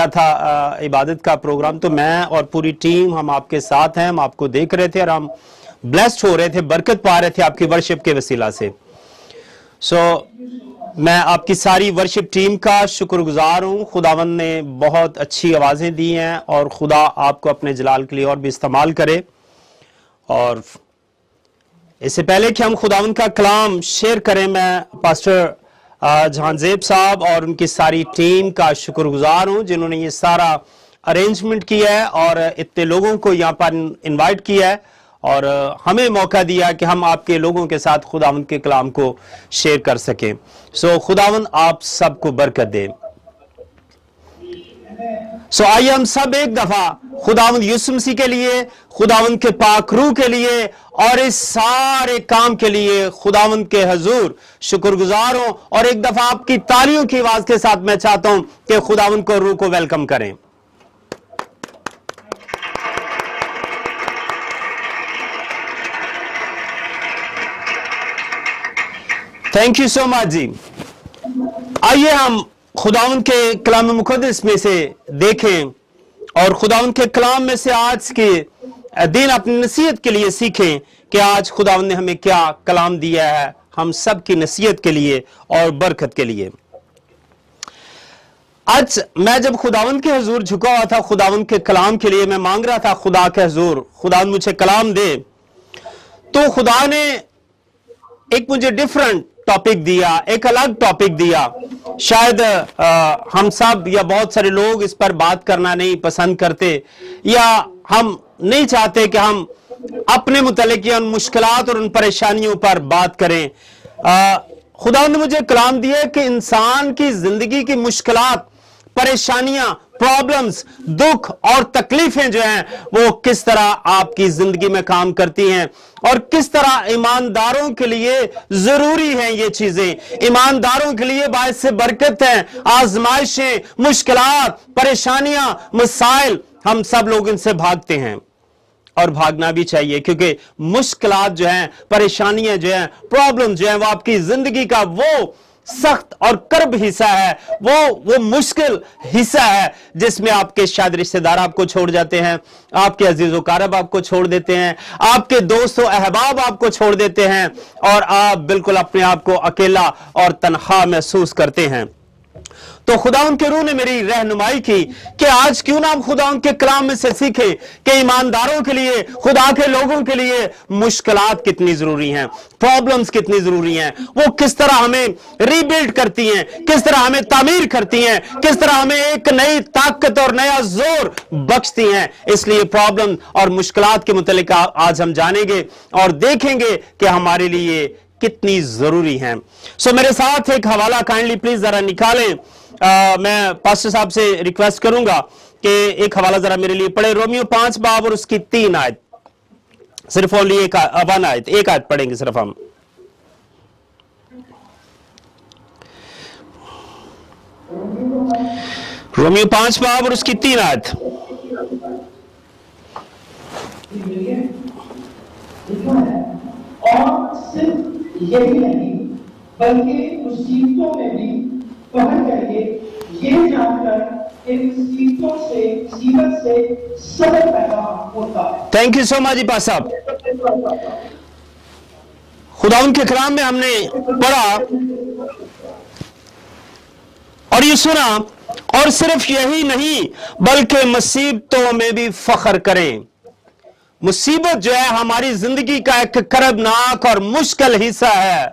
کیا تھا عبادت کا پروگرام، تو میں اور پوری ٹیم ہم آپ کے ساتھ ہیں، ہم آپ کو دیکھ رہے تھے اور ہم بلیسڈ ہو رہے تھے، برکت پا رہے تھے آپ کی ورشپ کے وسیلہ سے. میں آپ کی ساری ورشپ ٹیم کا شکر گزار ہوں. خداوند نے بہت اچھی آوازیں دی ہیں اور خدا آپ کو اپنے جلال کے لیے اور بھی استعمال کرے. اور اس سے پہلے کہ ہم خداوند کا کلام شیئر کریں، میں پاسٹر جہان زیب صاحب اور ان کی ساری ٹیم کا شکر گزار ہوں جنہوں نے یہ سارا ارینجمنٹ کیا ہے اور اتنے لوگوں کو یہاں پر انوائٹ کیا ہے اور ہمیں موقع دیا کہ ہم آپ کے لوگوں کے ساتھ خداوند کے کلام کو شیئر کر سکیں. خداوند آپ سب کو برکت دے. آئیے ہم سب ایک دفعہ خداوند یسوع مسیح کے لیے، خداوند کے پاک روح کے لیے اور اس سارے کام کے لیے خداوند کے حضور شکر گزار ہوں. اور ایک دفعہ آپ کی تالیوں کی آواز کے ساتھ میں چاہتا ہوں کہ خداوند کو روح کو ویلکم کریں. تھینک یو سو مچ جی. آئیے ہم خداوند کے کلام مقدس میں سے دیکھیں اور خداوند کے کلام میں سے آج کے دن اپنی نصیحت کے لیے سیکھیں کہ آج خداوند نے ہمیں کیا کلام دیا ہے ہم سب کی نصیحت کے لیے اور برکت کے لیے. آج میں جب خداوند کے حضور جھکا ہوا تھا خداوند کے کلام کے لیے، میں مانگ رہا تھا خدا کے حضور خداوند مجھے کلام دے، تو خدا نے ایک مجھے ڈیفرنٹ ٹاپک دیا، ایک الگ ٹاپک دیا. شاید ہم سب یا بہت سارے لوگ اس پر بات کرنا نہیں پسند کرتے یا ہم نہیں چاہتے کہ ہم اپنے متعلق یا ان مشکلات اور ان پریشانیوں پر بات کریں. خدا نے مجھے کلام دیا کہ انسان کی زندگی کی مشکلات، پریشانیاں، پرابلمز، دکھ اور تکلیفیں جو ہیں وہ کس طرح آپ کی زندگی میں کام کرتی ہیں اور کس طرح ایمانداروں کے لیے ضروری ہیں یہ چیزیں. ایمانداروں کے لیے باعث سے برکت ہیں. آزمائشیں، مشکلات، پریشانیاں، مسائل، ہم سب لوگ ان سے بھاگتے ہیں اور بھاگنا بھی چاہیے، کیونکہ مشکلات جو ہیں، پریشانیاں جو ہیں، پرابلم جو ہیں، وہ آپ کی زندگی کا وہ سخت اور کرب حصہ ہے، وہ مشکل حصہ ہے جس میں آپ کے شاید رشتہ دار آپ کو چھوڑ جاتے ہیں، آپ کے عزیز و اقارب آپ کو چھوڑ دیتے ہیں، آپ کے دوست و احباب آپ کو چھوڑ دیتے ہیں اور آپ بالکل اپنے آپ کو اکیلا اور تنہا محسوس کرتے ہیں. تو خداوند کے روح نے میری رہنمائی کی کہ آج کیوں نہ ہم خداوند کے کلام میں سے سیکھیں کہ ایمانداروں کے لیے، خدا کے لوگوں کے لیے مشکلات کتنی ضروری ہیں، پرابلمز کتنی ضروری ہیں، وہ کس طرح ہمیں ری بلڈ کرتی ہیں، کس طرح ہمیں تعمیر کرتی ہیں، کس طرح ہمیں ایک نئی طاقت اور نیا زور بخشتی ہیں. اس لیے پرابلم اور مشکلات کے متعلق آج ہم جانیں گے اور دیکھیں گے کہ ہمارے لیے کتنی ضروری ہیں. میرے ساتھ ایک حوالہ کائنڈلی پلیز ذرا نکالیں. میں پاسٹر صاحب سے ریکویسٹ کروں گا کہ ایک حوالہ ذرا میرے لیے پڑھے. رومیو 5 باب اور اس کی 3 آیت، صرف اونلی ایک آیت پڑھیں گے صرف ہم. رومیو 5 باب اور اس کی 3 آیت. اور صرف یہی نہیں بلکہ مصیبتوں میں بھی فخر کریے، یہ جان کر کہ مصیبت سے صبر پیدا ہوتا ہے. تھینک یو سو مچ جی پاس صاحب. خداوند کے کلام میں ہم نے پڑھا اور یہ سنا، اور صرف یہی نہیں بلکہ مصیبتوں میں بھی فخر کریں. مصیبت جو ہے ہماری زندگی کا ایک کربناک اور مشکل حصہ ہے.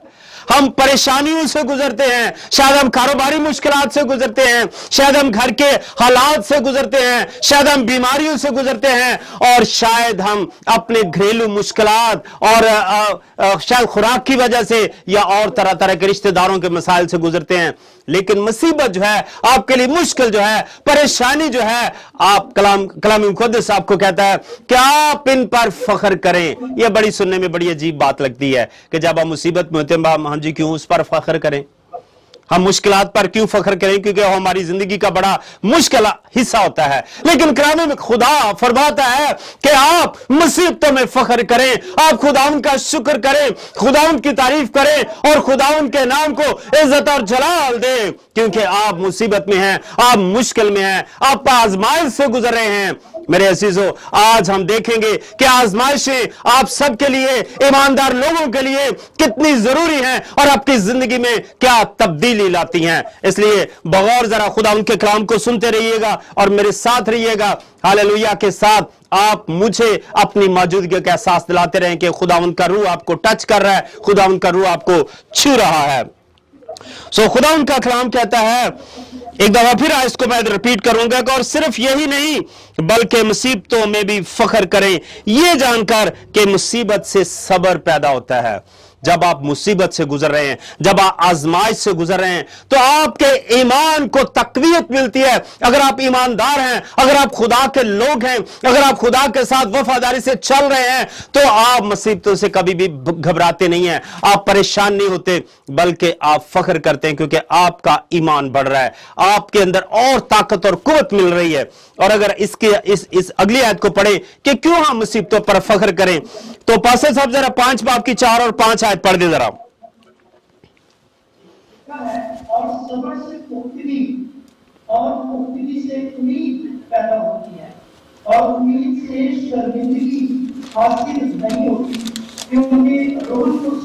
ہم پریشانیوں سے گزرتے ہیں، شاید ہم کاروباری مشکلات سے گزرتے ہیں، شاید ہم گھر کے حالات سے گزرتے ہیں، شاید ہم بیماریوں سے گزرتے ہیں اور شاید ہم اپنے گھریلو مشکلات اور شاید خوراک کی وجہ سے یا اور طرح طرح کے رشتہ داروں کے مسائل سے گزرتے ہیں. لیکن مصیبت جو ہے آپ کے لیے، مشکل جو ہے، پریشانی جو ہے، آپ کلام مقدس آپ کو کہتا ہے کہ آپ ان پر فخر کریں. یہ بڑی سننے میں بڑی عجیب بات لگتی ہے کہ جب ہم مصیبت میں ہوتے ہیں ہم جی کیوں اس پر فخر کریں، ہم مشکلات پر کیوں فخر کریں، کیونکہ وہ ہماری زندگی کا بڑا مشکل حصہ ہوتا ہے. لیکن کلام میں خدا فرماتا ہے کہ आप मुसीबतों में फख्र करें, आप खुदावंद का शुक्र करें, खुदावंद की तारीफ करें और खुदावंद के नाम को इज्जत और जलाल दें, क्योंकि आप मुसीबत में हैं, आप मुश्किल में हैं, आप आजमाइश से गुजर रहे हैं। मेरे अजीजों, आज हम देखेंगे कि आजमाइशें आप सबके लिए, ईमानदार लोगों के लिए कितनी जरूरी हैं और आपकी जिंदगी में क्या तब्दीली लाती हैं। इसलिए बगौर जरा खुदा उनके कलाम को सुनते रहिएगा और मेरे साथ रहिएगा। हालेलुया के साथ आप मुझे अपनी मौजूदगी का एहसास दिलाते रहें कि खुदावंद का रूह आपको टच कर रहा है, खुदावंद का रूह आपको छू रहा है। खुदावंद का कलाम कहता है, एक दफा फिर इसको मैं रिपीट करूंगा, और सिर्फ यही नहीं बल्कि मुसीबतों में भी फख्र करें, यह जानकर कि मुसीबत से सब्र पैदा होता है। जब आप मुसीबत से गुजर रहे हैं, जब आप आजमाइश से गुजर रहे हैं, तो आपके ईमान को तकवीत मिलती है। अगर आप ईमानदार हैं, अगर आप खुदा के लोग हैं, अगर आप खुदा के साथ वफादारी से चल रहे हैं, तो आप मुसीबतों से कभी भी घबराते नहीं हैं, आप परेशान नहीं होते, बल्कि आप फख्र करते हैं, क्योंकि आपका ईमान बढ़ रहा है, आपके अंदर और ताकत और कुव्वत मिल रही है। और अगर इस अगली आयत को पढ़े कि क्यों हम मुसीबतों पर फख्र करें, तो पास्टर साहब जरा 5 बाब की 4 और 5 आयत पढ़ दे जरा। और सब्र से पुख्तगी और पुख्तगी से उम्मीद पैदा होती है, और उम्मीद से शर्मिंदगी हासिल नहीं होती, क्योंकि रूह कुछ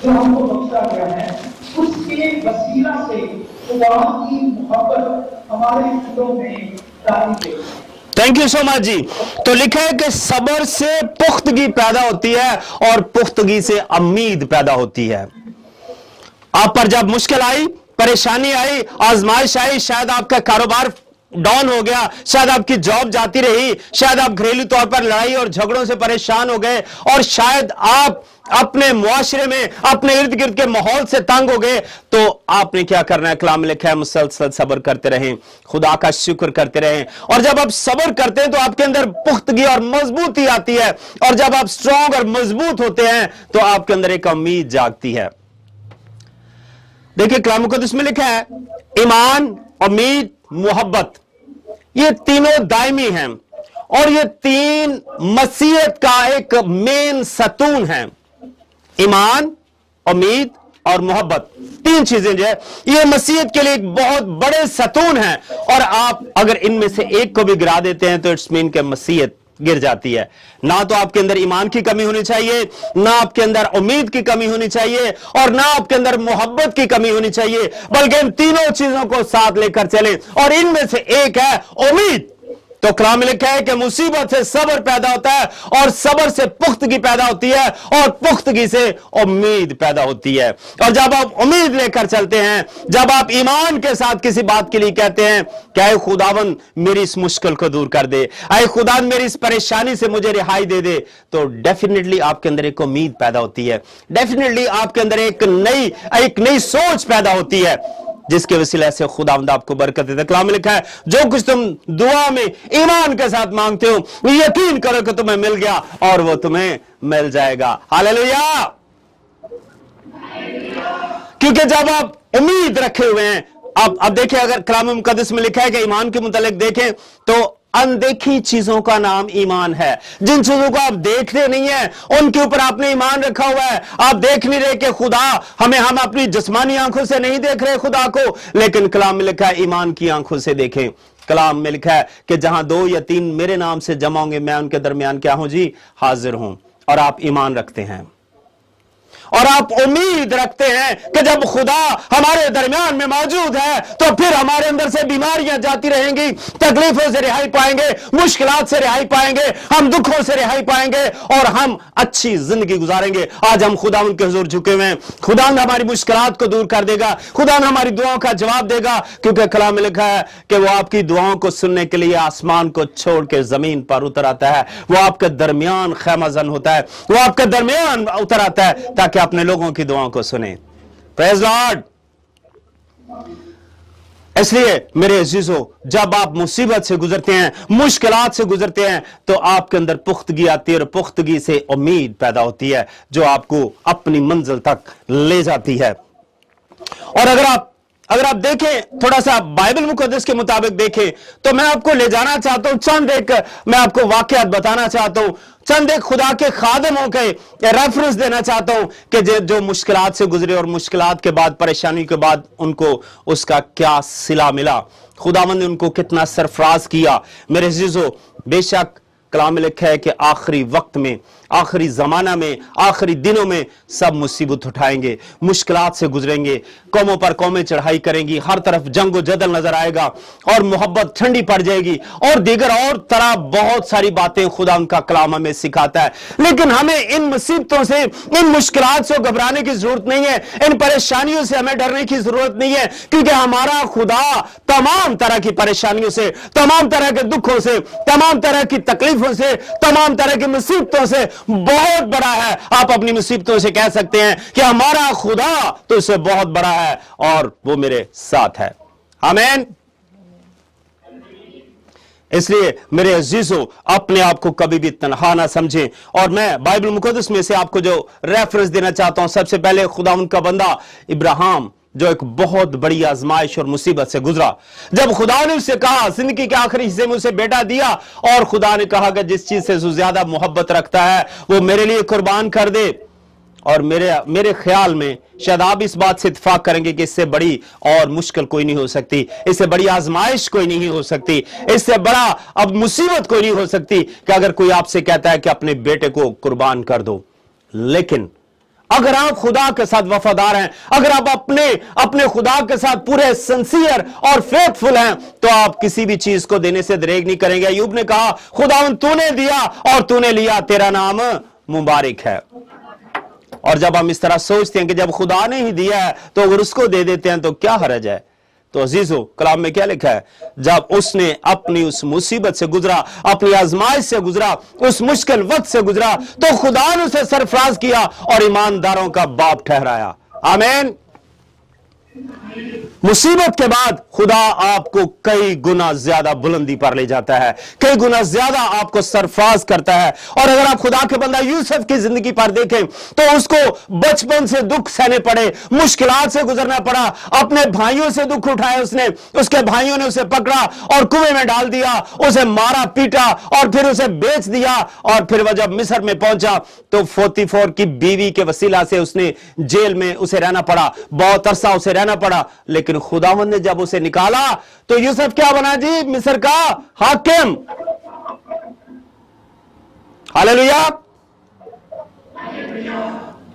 जो हमको बख्शा गया है उसके वसीला से खुदा की मोहब्बत हमारे दिलों में डाली गई। थैंक यू सो मच जी। तो लिखा है कि सब्र से पुख्तगी पैदा होती है और पुख्तगी से उम्मीद पैदा होती है। आप पर जब मुश्किल आई, परेशानी आई, आजमाइश आई, शायद आपका कारोबार डाउन हो गया, शायद आपकी जॉब जाती रही, शायद आप घरेलू तौर पर लड़ाई और झगड़ों से परेशान हो गए, और शायद आप अपने मुआशरे में, अपने इर्द गिर्द के माहौल से तंग हो गए, तो आपने क्या करना है? कलाम में लिखा है मुसलसल सब्र करते रहें, खुदा का शुक्र करते रहें। और जब आप सब्र करते हैं तो आपके अंदर पुख्तगी और मजबूती आती है, और जब आप स्ट्रांग और मजबूत होते हैं तो आपके अंदर एक उम्मीद जागती है। देखिए कलाम मुकद्दस में लिखा है ईमान, उम्मीद, मोहब्बत, ये तीनों दायमी हैं, और ये तीन मसीहत का एक मेन सतून है। ईमान, उम्मीद और मोहब्बत, तीन चीजें जो है ये मसीहत के लिए एक बहुत बड़े सतून हैं, और आप अगर इनमें से एक को भी गिरा देते हैं तो इट्स मीन के मसीहत गिर जाती है। ना तो आपके अंदर ईमान की कमी होनी चाहिए, ना आपके अंदर उम्मीद की कमी होनी चाहिए, और ना आपके अंदर मोहब्बत की कमी होनी चाहिए, बल्कि इन तीनों चीजों को साथ लेकर चलें, और इनमें से एक है उम्मीद। तो कलाम में लिखा है कि मुसीबत से सब्र पैदा होता है, और सब्र से पुख्तगी पैदा होती है, और पुख्तगी से उम्मीद पैदा होती है। और जब आप उम्मीद लेकर चलते हैं, जब आप ईमान के साथ किसी बात के लिए कहते हैं कि ऐ खुदावन मेरी इस मुश्किल को दूर कर दे, ऐ खुदा मेरी इस परेशानी से मुझे रिहाई दे दे, तो डेफिनेटली आपके अंदर एक उम्मीद पैदा होती है, डेफिनेटली आपके अंदर एक नई सोच पैदा होती है, जिसके वसीले से खुदावंद आपको बरकत देता है। कलाम में लिखा है जो कुछ तुम दुआ में ईमान के साथ मांगते हो, यकीन करो कि तुम्हें मिल गया और वो तुम्हें मिल जाएगा। हालेलुया। क्योंकि जब आप उम्मीद रखे हुए हैं, अब देखिए, अगर कलाम मुकद्दस में लिखा है कि ईमान के मुतालिक देखें तो अनदेखी चीजों का नाम ईमान है। जिन चीजों को आप देखते नहीं है उनके ऊपर आपने ईमान रखा हुआ है। आप देख नहीं रहे कि खुदा हम अपनी जिस्मानी आंखों से नहीं देख रहे खुदा को, लेकिन कलाम में लिखा है ईमान की आंखों से देखें। कलाम में लिखा है कि जहां 2 या 3 मेरे नाम से जमा होंगे, मैं उनके दरमियान क्या हूं जी? हाजिर हूं। और आप ईमान रखते हैं और आप उम्मीद रखते हैं कि जब खुदा हमारे दरमियान में मौजूद है तो फिर हमारे अंदर से बीमारियां जाती रहेंगी, तकलीफों से रिहाई पाएंगे, मुश्किलात से रिहाई पाएंगे, हम दुखों से रिहाई पाएंगे और हम अच्छी जिंदगी गुजारेंगे। आज हम खुदा उनके हुजूर झुके हुए हैं। खुदा हमारी मुश्किलात को दूर कर देगा, खुदा हमारी दुआओं का जवाब देगा, क्योंकि कलाम में लिखा है कि वो आपकी दुआओं को सुनने के लिए आसमान को छोड़ के जमीन पर उतर आता है। वो आपके दरमियान खैमाजन होता है, वो आपके दरमियान उतर आता है ताकि अपने लोगों की दुआओं को सुने। Praise Lord. इसलिए मेरे अजीजों, जब आप मुसीबत से गुजरते हैं, मुश्किलात से गुजरते हैं, तो आपके अंदर पुख्तगी आती है और पुख्तगी से उम्मीद पैदा होती है जो आपको अपनी मंजिल तक ले जाती है। और अगर आप अगर आप देखें, थोड़ा सा बाइबल मुकद्दस के मुताबिक देखें, तो मैं आपको ले जाना चाहता हूं, चंद एक मैं आपको वाकयात बताना चाहता हूं, चंद एक खुदा के खादिमों के रेफरेंस देना चाहता हूं कि जो मुश्किलात से गुजरे और मुश्किलात के बाद, परेशानी के बाद उनको उसका क्या सिला मिला, खुदावंद ने उनको कितना सरफराज किया। मेरे अजीजों, बेशक कलाम में लिखा है कि आखिरी वक्त में, आखिरी जमाना में, आखिरी दिनों में सब मुसीबत उठाएंगे, मुश्किलात से गुजरेंगे, कौमों पर कौमें चढ़ाई करेंगी, हर तरफ जंग व जदल नजर आएगा और मोहब्बत ठंडी पड़ जाएगी और दीगर और तरह बहुत सारी बातें खुदा उनका कलाम हमें सिखाता है। लेकिन हमें इन मुसीबतों से, इन मुश्किलात से घबराने की जरूरत नहीं है, इन परेशानियों से हमें डरने की जरूरत नहीं है, क्योंकि हमारा खुदा तमाम तरह की परेशानियों से, तमाम तरह के दुखों से, तमाम तरह की तकलीफों से, तमाम तरह की मुसीबतों से बहुत बड़ा है। आप अपनी मुसीबतों से कह सकते हैं कि हमारा खुदा तो इससे बहुत बड़ा है और वो मेरे साथ है। आमीन। इसलिए मेरे अजीजों, अपने आप को कभी भी तन्हा ना समझें। और मैं बाइबल मुकद्दस में से आपको जो रेफरेंस देना चाहता हूं, सबसे पहले खुदा उनका बंदा इब्राहिम, जो एक बहुत बड़ी आजमाइश और मुसीबत से गुजरा। जब खुदा ने उससे कहा, जिंदगी के आखिरी हिस्से में उसे बेटा दिया, और खुदा ने कहा कि जिस चीज से तू ज्यादा मोहब्बत रखता है वो मेरे लिए कुर्बान कर दे। और मेरे ख्याल में शायद आप इस बात से इत्तेफाक करेंगे कि इससे बड़ी और मुश्किल कोई नहीं हो सकती, इससे बड़ी आजमाइश कोई नहीं हो सकती, इससे बड़ा अब मुसीबत कोई नहीं हो सकती कि अगर कोई आपसे कहता है कि अपने बेटे को कुर्बान कर दो। लेकिन अगर आप खुदा के साथ वफादार हैं, अगर आप अपने खुदा के साथ पूरे सिंसियर और फेथफुल हैं, तो आप किसी भी चीज को देने से दरेग नहीं करेंगे। अय्यूब ने कहा, खुदावंद तूने दिया और तूने लिया, तेरा नाम मुबारक है। और जब हम इस तरह सोचते हैं कि जब खुदा ने ही दिया है तो अगर उसको दे देते हैं तो क्या हर्ज है, तो अजीजों, कलाम में क्या लिखा है, जब उसने अपनी उस मुसीबत से गुजरा, अपनी आजमाइश से गुजरा, उस मुश्किल वक्त से गुजरा, तो खुदा ने उसे सरफराज किया और ईमानदारों का बाप ठहराया। आमीन। मुसीबत के बाद खुदा आपको कई गुना ज्यादा बुलंदी पर ले जाता है, कई गुना ज्यादा आपको सरफराज करता है। और अगर आप खुदा के बंदा यूसुफ की जिंदगी पर देखें तो उसको बचपन से दुख सहने पड़े, मुश्किलात से गुजरना पड़ा, अपने भाइयों से दुख उठाया उसने, उसके भाइयों ने उसे पकड़ा और कुएं में डाल दिया, उसे मारा पीटा और फिर उसे बेच दिया। और फिर वह जब मिस्र में पहुंचा तो पोतीफर की बीवी के वसीला से उसने जेल में उसे रहना पड़ा, बहुत अरसा उसे रहना पड़ा। लेकिन खुदावंद ने जब उसे निकाला तो यूसुफ क्या बना जी, मिस्र का हाकिम। हालेलुया।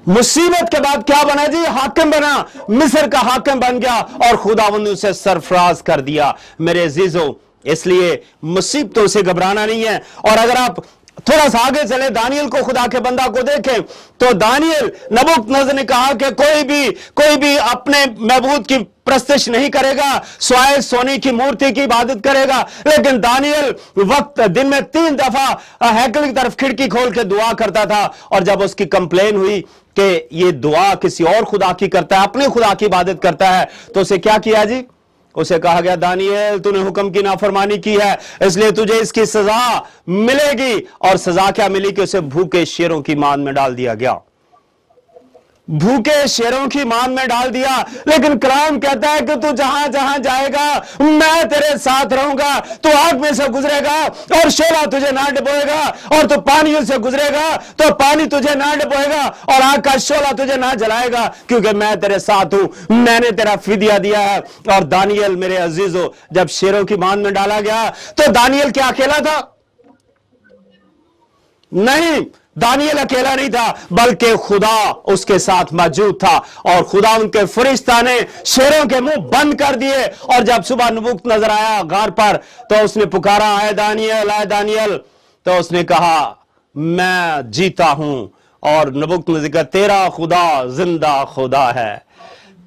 मुसीबत के बाद क्या बना जी, हाकिम बना, मिस्र का हाकिम बन गया और खुदावंद ने उसे सरफराज कर दिया। मेरे अजीजों, इसलिए मुसीबतों से घबराना नहीं है। और अगर आप थोड़ा सा आगे चले, दानियल को, खुदा के बंदा को देखें, तो दानियल, नबूकदनेस्सर ने कहा कि कोई भी अपने महबूद की प्रस्तुति नहीं करेगा, स्वाय सोने की मूर्ति की इबादत करेगा। लेकिन दानियल वक्त दिन में 3 दफा हैकल की तरफ खिड़की खोल के दुआ करता था। और जब उसकी कंप्लेन हुई कि ये दुआ किसी और खुदा की करता है, अपने खुदा की इबादत करता है, तो उसे क्या किया जी, उसे कहा गया, दानियल तूने हुक्म की नाफरमानी की है, इसलिए तुझे इसकी सजा मिलेगी। और सजा क्या मिली कि उसे भूखे शेरों की मान में डाल दिया गया, भूखे शेरों की मान में डाल दिया। लेकिन कलाम कहता है कि तू जहां जहां जाएगा मैं तेरे साथ रहूंगा, तू आग में से गुजरेगा और शोला तुझे ना डुबोएगा, और तू पानियों से गुजरेगा तो पानी तुझे ना डुबोएगा और आग का शोला तुझे ना जलाएगा, क्योंकि मैं तेरे साथ हूं, मैंने तेरा फिदिया दिया है। और दानियल, मेरे अजीजों, जब शेरों की मान में डाला गया तो दानियल क्या अकेला था? नहीं, दानियल अकेला नहीं था, बल्कि खुदा उसके साथ मौजूद था। और खुदा उनके फरिश्ता ने शेरों के मुंह बंद कर दिए। और जब सुबह नबूकदनेस्सर आया गार पर तो उसने पुकारा, आए दानियल, आए दानियल। तो उसने कहा, मैं जीता हूं। और नबूकदनेस्सर का, तेरा खुदा जिंदा खुदा है,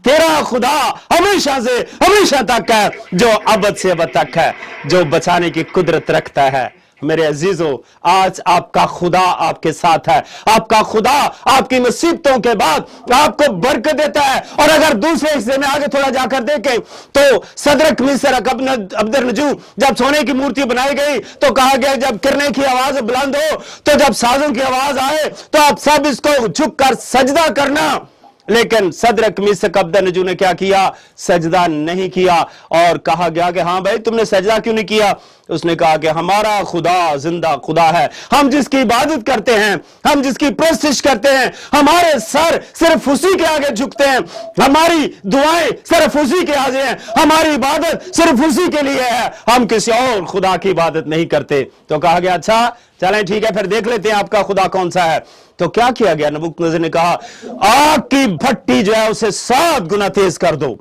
तेरा खुदा हमेशा से हमेशा तक है, जो अबद से अबद तक है, जो बचाने की कुदरत रखता है। मेरे अजीजों, आज आपका खुदा आपके साथ है, आपका खुदा आपकी मुसीबतों के बाद आपको बरकत देता है। और अगर दूसरे हिस्से में आगे थोड़ा जाकर देखें तो सदरक, मिसरक, अब्दुन्नजू, जब सोने की मूर्ति बनाई गई तो कहा गया जब किरने की आवाज बुलंद हो, तो जब साजों की आवाज आए तो आप सब इसको झुककर सजदा करना। लेकिन सदरक मीसक अब्दनजू ने क्या किया? सजदा नहीं किया। और कहा गया कि हाँ भाई तुमने सजदा क्यों नहीं किया? उसने कहा कि हमारा खुदा जिंदा खुदा है, हम जिसकी इबादत करते हैं, हम जिसकी प्रस्तिश करते हैं, हमारे सर सिर्फ उसी के आगे झुकते हैं, हमारी दुआएं सिर्फ उसी के आगे हैं, हमारी इबादत सिर्फ उसी के लिए है, हम किसी और खुदा की इबादत नहीं करते। तो कहा गया अच्छा चलें ठीक है, फिर देख लेते हैं आपका खुदा कौन सा है। तो क्या किया गया? नबूकदनेस्सर ने कहा आग की भट्टी जो है उसे 7 गुना तेज कर दो।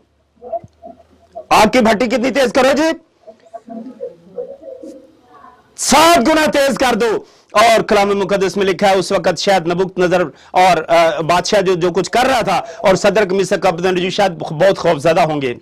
आग की भट्टी कितनी तेज करो जी? 7 गुना तेज कर दो। और कलाम मुकद्दस में लिखा है उस वक्त शायद नबूकदनेस्सर और बादशाह जो कुछ कर रहा था और सदरक मीसक अब्दनजू शायद बहुत खौफजदा होंगे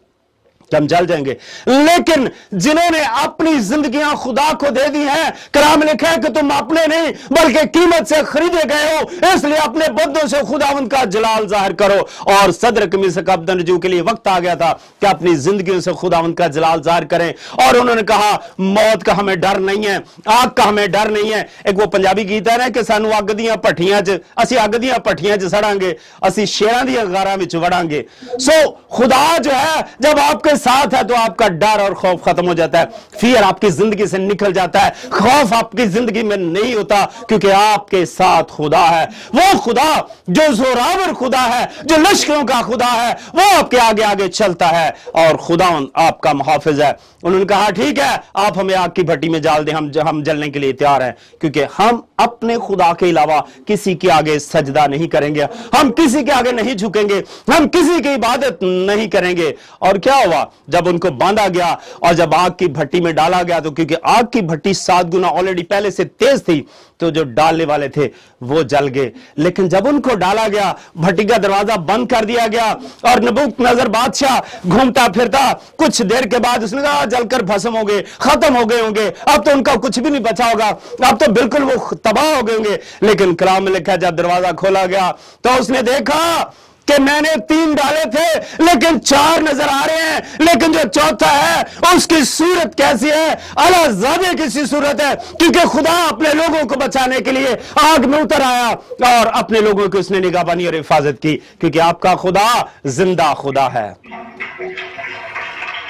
कि हम जल जाएंगे, लेकिन जिन्होंने अपनी जिंदगियां खुदा को दे दी हैं, कलाम लिखा है कि तुम अपने नहीं बल्कि कीमत से खरीदे गए हो, इसलिए अपने बदों से खुदावंद का जलाल जाहिर करो। और सदरक मीसक अब्दनजू के लिए वक्त आ गया था कि अपनी जिंदगियों से खुदावंद का जलाल जाहिर करें। और उन्होंने कहा मौत का हमें डर नहीं है, आग का हमें डर नहीं है। एक वो पंजाबी गीत है ना कि सानू अग दियां भट्ठियां च असी अग दियां भट्ठियां च सड़ांगे, असी शेरां दी गारां विच वड़ांगे। सो खुदा जो है जब आपके साथ है तो आपका डर और खौफ खत्म हो जाता है, फियर आपकी जिंदगी से निकल जाता है, खौफ आपकी जिंदगी में नहीं होता, क्योंकि आपके साथ खुदा है। वो खुदा जो जोरावर खुदा है, जो लश्करों का खुदा है, वो आपके आगे आगे चलता है और खुदा आपका मुहाफिज है। उन्होंने कहा ठीक है आप हमें आग की भट्टी में डाल दें, हम जलने के लिए तैयार हैं, क्योंकि हम अपने खुदा के अलावा किसी के आगे सजदा नहीं करेंगे, हम किसी के आगे नहीं झुकेंगे, हम किसी की इबादत नहीं करेंगे। और क्या हुआ? जब उनको बांधा गया और जब आग की भट्टी में डाला गया, तो क्योंकि आग की भट्टी 7 गुना ऑलरेडी पहले से तेज थी, तो जो डालने वाले थे वो जल गए। लेकिन जब उनको डाला गया, भट्टी का दरवाजा बंद कर दिया गया और नबूकदनेस्सर बादशाह घूमता फिरता, कुछ देर के बाद उसने कहा जलकर भस्म हो गए, खत्म हो गए होंगे, अब तो उनका कुछ भी नहीं बचा होगा, अब तो बिल्कुल वो तबाह हो गए होंगे। लेकिन कलाम में लिखा जब दरवाजा खोला गया तो उसने देखा कि मैंने 3 डाले थे लेकिन 4 नजर आ रहे हैं, लेकिन जो चौथा है उसकी सूरत कैसी है? अलाज़ादे की सूरत है, क्योंकि खुदा अपने लोगों को बचाने के लिए आग में उतर आया और अपने लोगों की उसने निगहबानी और हिफाजत की, क्योंकि आपका खुदा जिंदा खुदा है।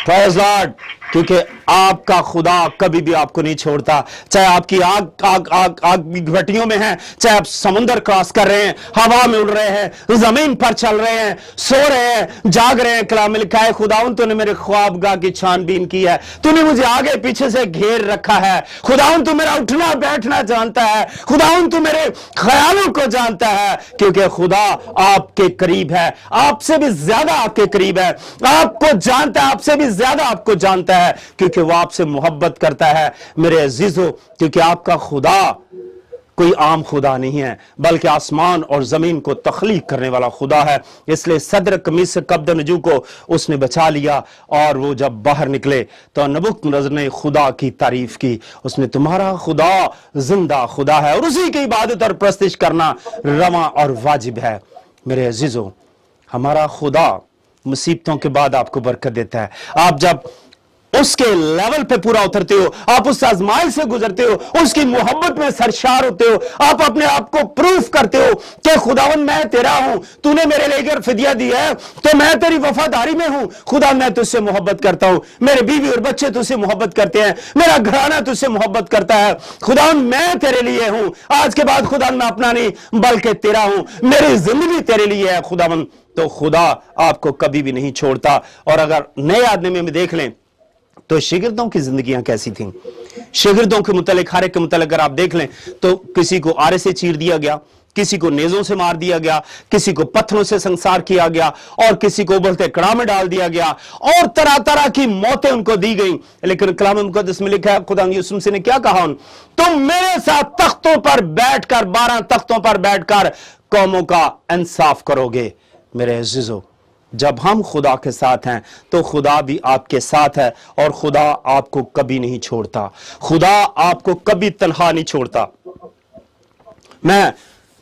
Praise Lord. क्योंकि आपका खुदा कभी भी आपको नहीं छोड़ता, चाहे आपकी आग भट्टियों में है, चाहे आप समुद्र क्रॉस कर रहे हैं, हवा में उड़ रहे हैं, जमीन पर चल रहे हैं, सो रहे हैं, जाग रहे हैं। कलाम में लिखा है खुदावन तूने मेरे ख्वाबगाह की छानबीन की है, तूने मुझे आगे पीछे से घेर रखा है। खुदावन तू मेरा उठना बैठना जानता है, खुदावन तू मेरे ख्यालों को जानता है, क्योंकि खुदा आपके करीब है, आपसे भी ज्यादा आपके करीब है, आपको जानता है, आपसे भी ज्यादा आपको जानता है, क्योंकि वो आपसे मोहब्बत करता है। मेरे अजीजों, क्योंकि आपका खुदा कोई आम खुदा नहीं है, बल्कि आसमान और जमीन को तख्लीक करने वाला खुदा है। इसलिए सदरक मीसक अब्दनजू को उसने बचा लिया और वो जब बाहर निकले तो नबूकदनेस्सर ने खुदा की तारीफ की। उसने तुम्हारा खुदा जिंदा खुदा है और उसी की इबादत और प्रस्तिश करना रवा और वाजिब है। मेरे अजीजों, हमारा खुदा मुसीबतों के बाद आपको बरकत देता है। आप जब उसके लेवल पे पूरा उतरते हो, आप उस आजमाइश से गुजरते हो, उसकी मोहब्बत में सरशार होते हो, आप अपने आप को प्रूफ करते हो कि खुदावन मैं तेरा हूं, तूने मेरे लिए अगर फिदिया दिया है तो मैं तेरी वफादारी में हूं। खुदा मैं तुझसे मोहब्बत करता हूं, मेरे बीवी और बच्चे तुझसे मोहब्बत करते हैं, मेरा घराना तुझसे मोहब्बत करता है। खुदावन मैं तेरे लिए हूं, आज के बाद खुदा मैं अपना नहीं बल्कि तेरा हूं, मेरी जिंदगी तेरे लिए है खुदावन। तो खुदा आपको कभी भी नहीं छोड़ता। और अगर नए आदमी में देख लें तो शागिर्दों की जिंदगियां कैसी थीं। शागिर्दों के मुतल्लिक, हर एक के मुतल्लिक अगर आप देख लें तो किसी को आरे से चीर दिया गया, किसी को नेजों से मार दिया गया, किसी को पत्थरों से संसार किया गया और किसी को उबलते कड़ा में डाल दिया गया और तरह तरह की मौतें उनको दी गई। लेकिन कलाम मुकद्दस में लिखा है खुदा यूसुफ से ने क्या कहा, तुम मेरे साथ तख्तों पर बैठकर 12 तख्तों पर बैठकर कौमों का इंसाफ करोगे। मेरे अजीजों, जब हम खुदा के साथ हैं तो खुदा भी आपके साथ है और खुदा आपको कभी नहीं छोड़ता, खुदा आपको कभी तन्हा नहीं छोड़ता। मैं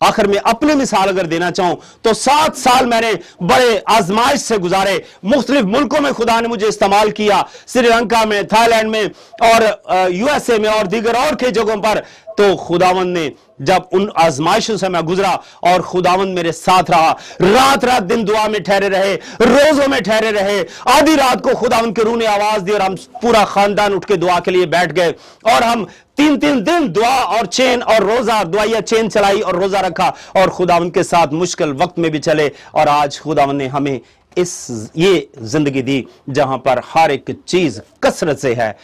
आखिर में अपनी मिसाल अगर देना चाहूं तो 7 साल मैंने बड़े आजमाइश से गुजारे, मुख्तलिफ मुल्कों में खुदा ने मुझे इस्तेमाल किया, श्रीलंका में, थाईलैंड में और USA में और दीगर और कई जगहों पर तो खुदावंद ने जब उन आजमाइशों से मैं गुजरा और खुदावंद मेरे साथ रहा, रात रात दिन दुआ में ठहरे रहे, रोजों में ठहरे रहे, आधी रात को खुदावंद के रूह ने आवाज दी और हम पूरा खानदान उठ के दुआ के लिए बैठ गए और हम 3-3 दिन दुआ और चेन और रोजा, दुआया चेन चलाई और रोजा रखा और खुदावंद के साथ मुश्किल वक्त में भी चले। और आज खुदावंद ने हमें ये जिंदगी दी जहां पर हर एक चीज कसरत से है।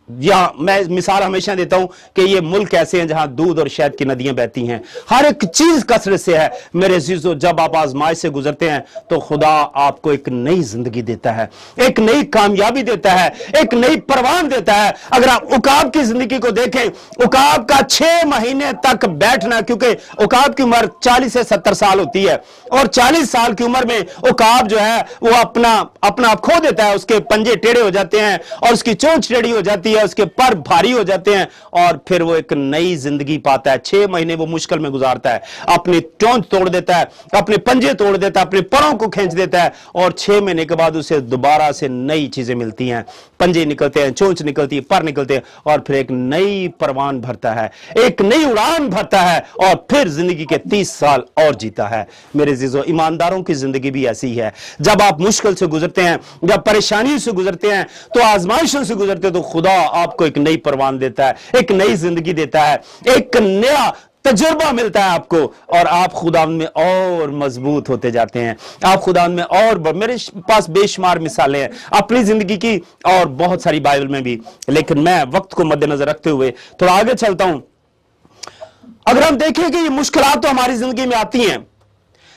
यहां मैं मिसाल हमेशा देता हूं कि ये मुल्क ऐसे हैं जहां दूध और शहद की नदियां बहती हैं, हर एक चीज कसरत से है। मेरे अजीजों, जब आप आजमाइश से गुजरते हैं तो खुदा आपको एक नई जिंदगी देता है, एक नई कामयाबी देता है, एक नई परवान देता है। अगर आप उकाब की जिंदगी को देखें, उकाब का 6 महीने तक बैठना, क्योंकि उकाब की उम्र 40 से 70 साल होती है और 40 साल की उम्र में उकाब जो है वो अपना आप खो देता है, उसके पंजे टेढ़े हो जाते हैं और उसकी चोंच टेढ़ी हो जाती है, उसके पर भारी हो जाते हैं और फिर वो एक नई जिंदगी पाता है। 6 महीने वो मुश्किल में गुजारता है, अपनी चोंच तोड़ देता है, अपने पंजे तोड़ देता है, अपने परों को खींच देता है और 6 महीने के बाद उसे दोबारा से नई चीजें मिलती हैं, पंजे निकलते हैं, चोंच निकलती है, पर निकलते हैं और फिर एक नई परवान भरता है, एक नई उड़ान भरता है और फिर जिंदगी के 30 साल और जीता है। मेरे अजीजों, ईमानदारों की जिंदगी भी ऐसी ही है। जब आप मुश्किल से गुजरते हैं, जब परेशानियों से गुजरते हैं, तो आजमाइशों से गुजरते हैं, तो खुदा आपको एक नई परवान देता है, एक नई जिंदगी देता है, एक नया तजुर्बा मिलता है आपको और आप खुदा में और मजबूत होते जाते हैं। आप खुदा में और, मेरे पास बेशुमार मिसालें हैं अपनी जिंदगी की और बहुत सारी बाइबल में भी, लेकिन मैं वक्त को मद्देनजर रखते हुए थोड़ा आगे चलता हूं। अगर हम देखें कि ये मुश्किलात तो हमारी जिंदगी में आती हैं,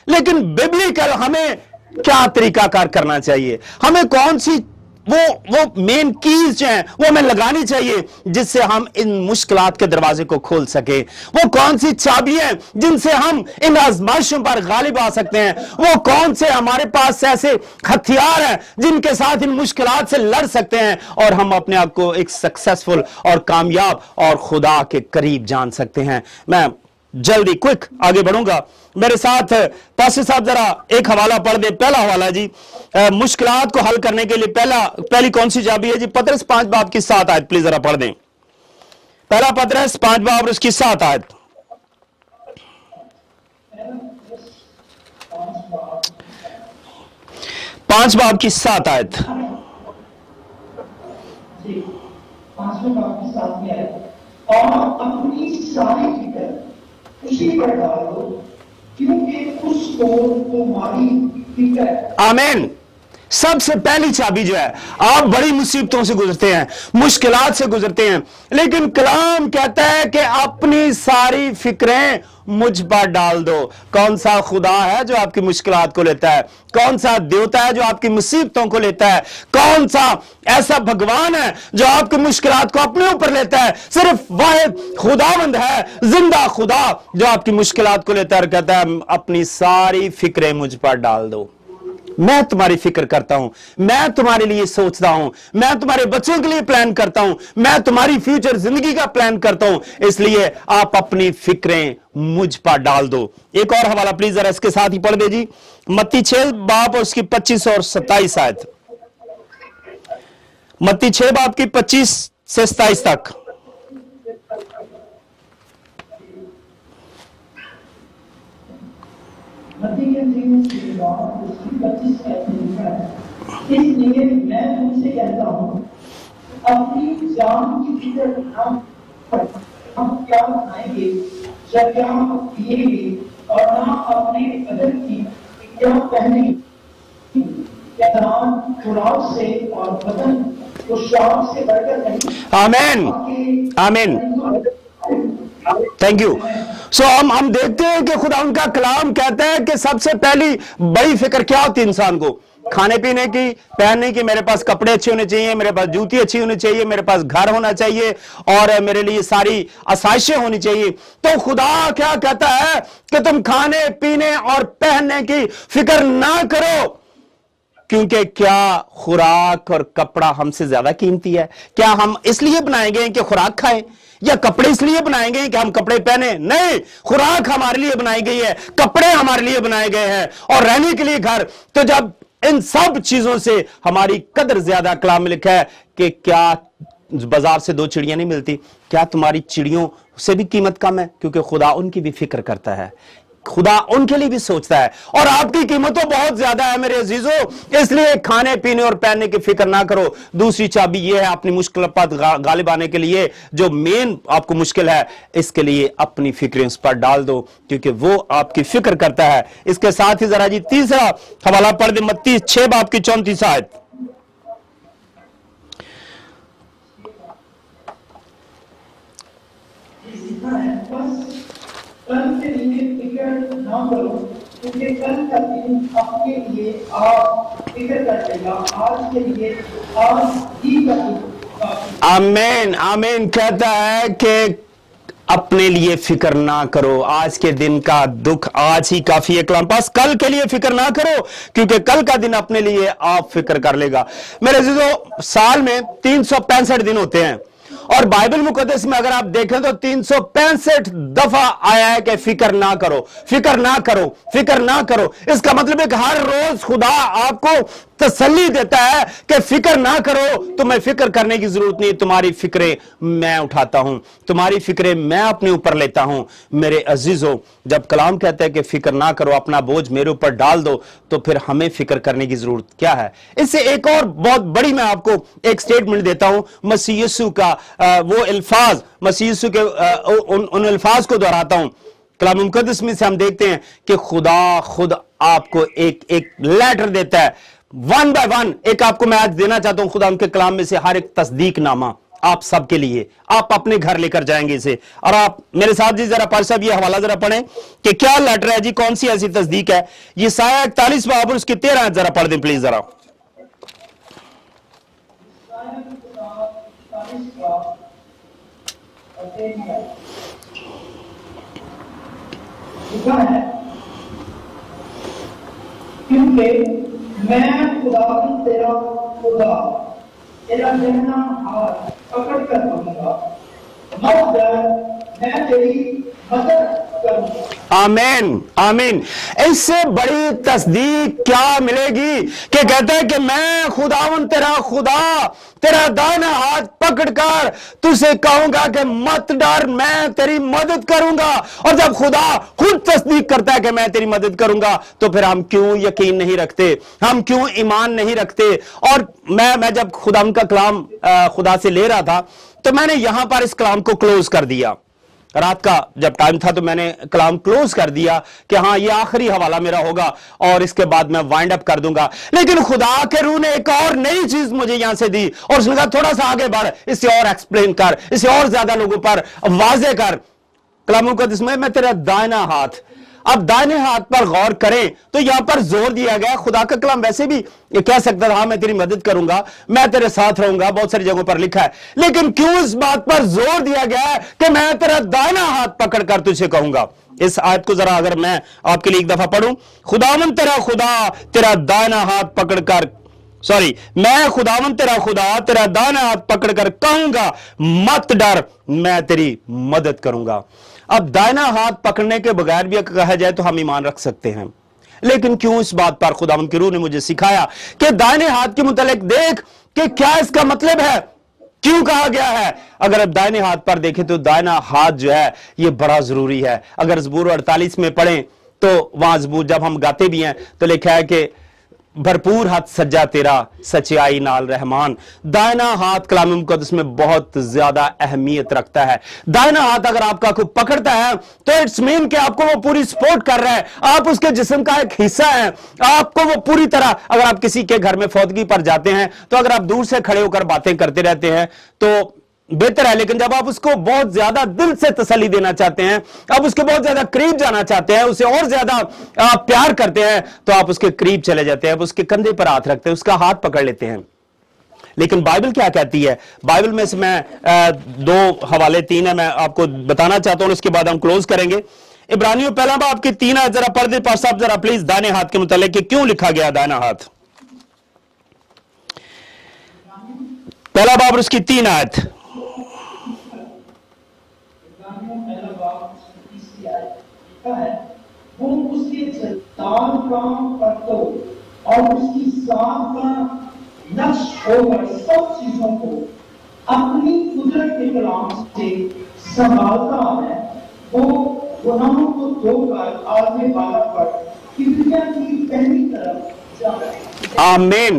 लेकिन बिब्लिकल हमें क्या तरीकाकार करना चाहिए, हमें कौन सी वो मेन कीज जो हैं वो हमें लगानी चाहिए जिससे हम इन मुश्किलात के दरवाजे को खोल सके। वो कौन सी चाबियां जिनसे हम इन आजमाइशों पर गालिब आ सकते हैं। वो कौन से हमारे पास ऐसे हथियार हैं जिनके साथ इन मुश्किलात से लड़ सकते हैं और हम अपने आप को एक सक्सेसफुल और कामयाब और खुदा के करीब जान सकते हैं। मैं जल्दी क्विक आगे बढ़ूंगा। मेरे साथ पास्टर साहब जरा एक हवाला पढ़ दे। पहला हवाला जी, मुश्किलात को हल करने के लिए पहली कौन सी चाबी है जी? पतरस 5 बाब की 7 आयत प्लीज जरा पढ़ दें। पहला पतरस 5 बाब और उसकी 7 आयत। पांच बाब की 7 आयत। और अपनी सारी फिक्र उसी पर डालो क्योंकि उसको तुम्हारी फिक्र। आमीन। सबसे पहली चाबी जो है, आप बड़ी मुसीबतों से गुजरते हैं, मुश्किलात से गुजरते हैं, लेकिन कलाम कहता है कि अपनी सारी फिक्रें मुझ पर डाल दो। कौन सा खुदा है जो आपकी मुश्किलात को लेता है? कौन सा देवता है जो आपकी मुसीबतों को लेता है? कौन सा ऐसा भगवान है जो आपकी मुश्किलात को अपने ऊपर लेता है? सिर्फ वाहिद खुदावंद है, जिंदा खुदा, जो आपकी मुश्किलात को लेता है और कहता है अपनी सारी फिक्रें मुझ पर डाल दो। मैं तुम्हारी फिक्र करता हूं, मैं तुम्हारे लिए सोचता हूं, मैं तुम्हारे बच्चों के लिए प्लान करता हूं, मैं तुम्हारी फ्यूचर जिंदगी का प्लान करता हूं, इसलिए आप अपनी फिक्रें मुझ पर डाल दो। एक और हवाला प्लीज जरा इसके साथ ही पढ़ दे जी। मत्ती 6 बाब और उसकी 25 और 27 आयत। मत्ती 6 बाब की 25 से 27 तक। इसलिए मैं तुमसे कहता हूँ, अपनी जान की फिक्र हम क्या खाएंगे या क्या पिएंगे, और ना अपने बदन की क्या पहनेंगे। क्या दान खुराक से और बदन पोशाक से बढ़कर नहीं। आमीन आमीन, थैंक यू। सो हम देखते हैं कि खुदा उनका कलाम कहता है कि सबसे पहली बड़ी फिक्र क्या होती है इंसान को? खाने पीने की, पहनने की, मेरे पास कपड़े अच्छे होने चाहिए, मेरे पास जूती अच्छी होनी चाहिए, मेरे पास घर होना चाहिए और मेरे लिए सारी आसाइशें होनी चाहिए। तो खुदा क्या कहता है कि तुम खाने पीने और पहनने की फिक्र ना करो, क्योंकि क्या खुराक और कपड़ा हमसे ज्यादा कीमती है? क्या हम इसलिए बनाए गए कि खुराक खाएं, या कपड़े इसलिए बनाए गए कि हम कपड़े पहने? नहीं, खुराक हमारे लिए बनाई गई है, कपड़े हमारे लिए बनाए गए हैं और रहने के लिए घर। तो जब इन सब चीजों से हमारी कदर ज्यादा, कलाम में लिखा है कि क्या बाजार से 2 चिड़ियां नहीं मिलती, क्या तुम्हारी चिड़ियों से भी कीमत कम है? क्योंकि खुदा उनकी भी फिक्र करता है, खुदा उनके लिए भी सोचता है, और आपकी कीमत तो बहुत ज्यादा है मेरे अजीजों। इसलिए खाने पीने और पहनने की फिक्र ना करो। दूसरी चाबी यह है अपनी मुश्किल पर गालिब आने के लिए, जो मेन आपको मुश्किल है, इसके लिए अपनी फिक्रें उस पर डाल दो, क्योंकि वो आपकी फिक्र करता है। इसके साथ ही जरा जी तीसरा हवाला पढ़ दे, मत्ती 6 बाब की 34 आयत। कल के लिए फिक्र ना करो, क्योंकि कल का दिन अपने लिए आप फिक्र कर लेगा। आज के लिए आज ही का दिन। आमीन आमीन। कहता है कि अपने लिए फिक्र ना करो, आज के दिन का दुख आज ही काफी है। कलाम पास, कल के लिए फिक्र ना करो, क्योंकि कल का दिन अपने लिए आप फिक्र कर लेगा। मेरे अजीजों, साल में 365 दिन होते हैं, और बाइबल मुकद्दस में अगर आप देखें तो 365 दफा आया है कि फिक्र ना करो, फिक्र ना करो, फिक्र ना करो। इसका मतलब है कि हर रोज खुदा आपको तसल्ली देता है कि फिक्र ना करो, तुम्हें फिक्र करने की जरूरत नहीं, तुम्हारी फिक्रें मैं उठाता हूं, तुम्हारी फिक्रें मैं अपने ऊपर लेता हूं। मेरे अजीजों, जब कलाम कहता है कि फिक्र ना करो, अपना बोझ मेरे ऊपर डाल दो, तो फिर हमें फिक्र करने की जरूरत क्या है? इससे एक और बहुत बड़ी मैं आपको एक स्टेटमेंट देता हूं, मसीह यीशु का वो अल्फाज, मसीह यीशु के उन अल्फाज को दोहराता हूं। कलाम मुकद्दस में से हम देखते हैं कि खुदा खुद आपको एक लेटर देता है, 1 बाय 1। एक आपको मैं आज देना चाहता हूं खुदा उनके कलाम में से हर एक तस्दीक नामा आप सबके लिए, आप अपने घर लेकर जाएंगे इसे। और आप मेरे साथ जी जरा पार साहब ये हवाला जरा पढ़ें कि क्या लेटर है जी, कौन सी ऐसी तस्दीक है। यशायाह 41 बाब और उसकी 13 जरा पढ़ दें प्लीज जरा। क्योंकि मैं खुदा तेरा खुदा, तेरा दाहिना हाथ पकड़ कर कहूंगा, मत डर, मैं तेरी मदद करूंगा। आमीन आमीन। इससे बड़ी तस्दीक क्या मिलेगी कि कहता है कि मैं खुदावन तेरा खुदा, तेरा दाहिना हाथ पकड़कर तुझसे कहूंगा कि मत डर, मैं तेरी मदद करूंगा। और जब खुदा खुद तस्दीक करता है कि मैं तेरी मदद करूंगा, तो फिर हम क्यों यकीन नहीं रखते, हम क्यों ईमान नहीं रखते? और मैं जब खुदा का कलाम खुदा से ले रहा था, तो मैंने यहां पर इस कलाम को क्लोज कर दिया। रात का जब टाइम था तो मैंने कलाम क्लोज कर दिया कि हाँ ये आखिरी हवाला मेरा होगा, और इसके बाद मैं वाइंड अप कर दूंगा। लेकिन खुदा के रूह ने एक और नई चीज मुझे यहां से दी, और उसने कहा थोड़ा सा आगे बढ़, इसे और एक्सप्लेन कर, इसे और ज्यादा लोगों पर वाजे कर। कलाम मुकद्दस में मैं तेरा दाहिना हाथ, अब दाहिने हाथ पर गौर करें तो यहां पर जोर दिया गया। खुदा का कलाम वैसे भी ये कह सकता था मैं तेरी मदद करूंगा, मैं तेरे साथ रहूंगा, बहुत सारी जगहों पर लिखा है, लेकिन क्यों इस बात पर जोर दिया गया है कि मैं तेरा दाहिना हाथ पकड़कर तुझे कहूंगा? इस आयत को जरा अगर मैं आपके लिए एक दफा पढ़ूं, खुदावन तेरा खुदा, तेरा दाहिना हाथ पकड़कर, मैं खुदावन तेरा खुदा, तेरा दाहिना हाथ पकड़कर कहूंगा मत डर, मैं तेरी मदद करूंगा। अब दाहिना हाथ पकड़ने के बगैर भी कहा जाए तो हम ईमान रख सकते हैं, लेकिन क्यों इस बात पर खुदावंद की रूह ने मुझे सिखाया कि दाहिने हाथ के मुतालिक देख कि क्या इसका मतलब है, क्यों कहा गया है। अगर अब दाहिने हाथ पर देखें तो दाहिना हाथ जो है ये बड़ा जरूरी है। अगर ज़बूर 48 में पढ़ें तो वहां ज़बूर जब हम गाते भी हैं तो लिखा है कि भरपूर हाथ सज्जा तेरा सच्चाई नाल रहमान। दाहिना हाथ कलाम मुकद्दस में बहुत ज्यादा अहमियत रखता है। दाहिना हाथ अगर आपका कोई पकड़ता है तो इट्स मीन कि आपको वो पूरी सपोर्ट कर रहा है, आप उसके जिस्म का एक हिस्सा है, आपको वो पूरी तरह। अगर आप किसी के घर में फौतगी पर जाते हैं तो अगर आप दूर से खड़े होकर बातें करते रहते हैं तो बेहतर है, लेकिन जब आप उसको बहुत ज्यादा दिल से तसल्ली देना चाहते हैं, आप उसके बहुत ज्यादा करीब जाना चाहते हैं, उसे और ज्यादा आप प्यार करते हैं, तो आप उसके करीब चले जाते हैं, उसके कंधे पर हाथ रखते हैं, उसका हाथ पकड़ लेते हैं। लेकिन बाइबल क्या कहती है? बाइबल में से मैं 2 हवाले 3 है मैं आपको बताना चाहता हूं, उसके बाद हम क्लोज करेंगे। इब्रानियों पहला बाब की 3 आयत जरा पढ़ दे पास साहब जरा प्लीज, दाहिने हाथ के मुतालिक कि क्यों लिखा गया दाहिना हाथ। पहला बाब उसकी 3 आयत। वो उसके जलाल काम करतो और उसकी सांप का नक्श होकर सब चीजों को अपनी कुदरत के कलाम से संभालता है, वो गुनाहों को धोकर आगे वाला पर किबरिया की पहली तरफ जाता है। आमीन।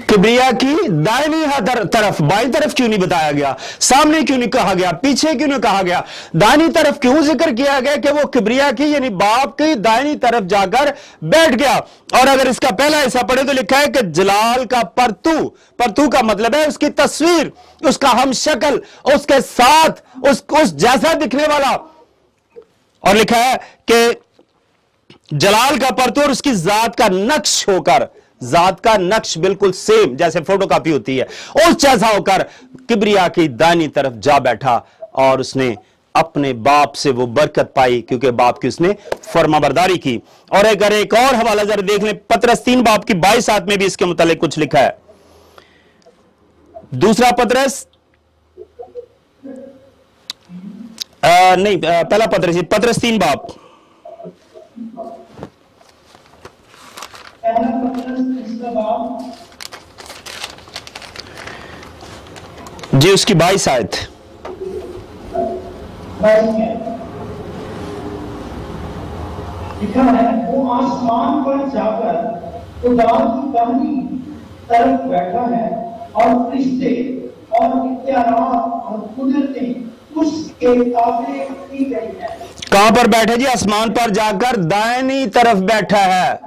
किबरिया की दाहिनी तरफ, बाईं तरफ क्यों नहीं बताया गया? सामने क्यों नहीं कहा गया? पीछे क्यों नहीं कहा गया? दाहिनी तरफ क्यों जिक्र किया गया कि वो किबरिया की यानी बाप की दाहिनी तरफ जाकर बैठ गया? और अगर इसका पहला हिस्सा पढ़े तो लिखा है कि जलाल का परतू का मतलब है उसकी तस्वीर, उसका हम शक्ल, उसके साथ उस जैसा दिखने वाला। और लिखा है कि जलाल का परतू और उसकी जात का नक्श होकर, जात का नक्श बिल्कुल सेम जैसे फोटोकॉपी होती है, उस जैसा होकर किबरिया की दाहिनी तरफ जा बैठा और उसने अपने बाप से वो बरकत पाई क्योंकि बाप की उसने फरमाबरदारी की। और अगर एक और हवाला जरा देख लें, पतरस 3 बाब की 22 आयत में भी इसके मुतालिक कुछ लिखा है। दूसरा पतरस पहला पतरस 3 बाब, पहला पतरस 3 बाब जी उसकी 22 आयत। लिखा है, वो आसमान पर जाकर खुदा की दाहिनी तरफ बैठा है और फरिश्ते और इख्तियारात और कुदरतें उसके ताबे की गई है। कहां पर बैठे जी? आसमान पर जाकर दाहिनी तरफ बैठा है,